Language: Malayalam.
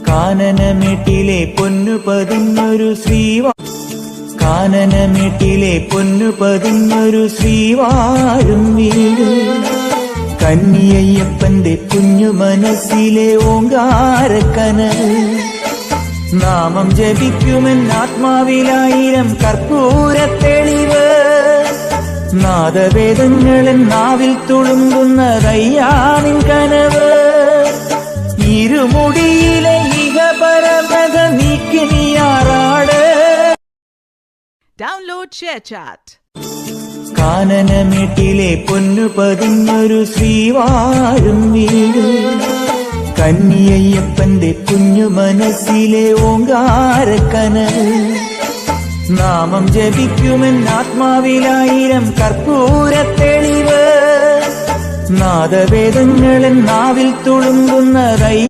കാനനമേട്ടിലെ പൊന്നു പതിഞ്ഞൊരു കാനനമേട്ടിലെ പൊന്നു പതിഞ്ഞൊരു ശ്രീവാഴും വീട് കന്നിയയ്യപ്പന്റെ കുഞ്ഞു മനസ്സിലെ ഓങ്കാരക്കനവ് നാമം ജപിക്കുമെൻ ആത്മാവിലായിരം കർപ്പൂരത്തെളിവ് നാദവേദങ്ങളൻ നാവിൽ തുളുമ്പുന്നതയ്യാനിൻ കനവ് ഇരുമുടിയിലെ ഇഹപരമത നീക്കി നീയാറാട്. Download ShareChat. കാനനമേട്ടിലെ പൊന്നു പതിഞ്ഞൊരു ശ്രീവാഴും വീട് കന്നിയയ്യപ്പന്റെ കുഞ്ഞു മനസ്സിലെ ഓങ്കാരക്കനവ് നാമം ജപിക്കുമെൻ ആത്മാവിലായിരം കർപ്പൂരത്തെളിവ് നാദവേദങ്ങളൻ നാവിൽ തുളുമ്പുന്നതൈ